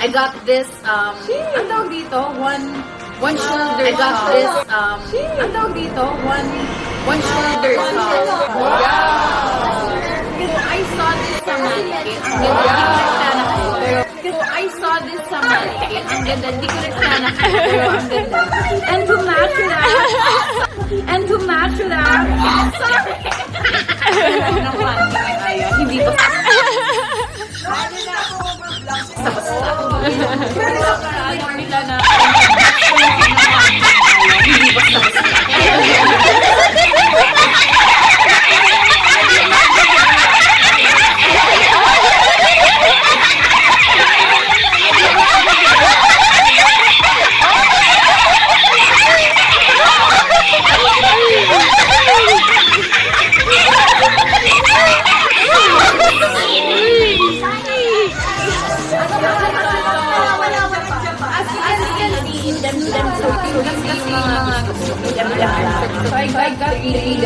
I got this, ang tawag dito, one shoulder. I got this, ang tawag dito, one shoulder top. Wow! Kasi I saw this sa mannequin. Ang ganda, hindi ko nagtanap. Pero, I saw this sa mannequin. Ang ganda, hindi ko nagtanap. Pero, ang ganda. And to match that, sorry! Ng mannequin, ayan, hindi ba sa basta. Ano nila na hindi basta-basta. So I got really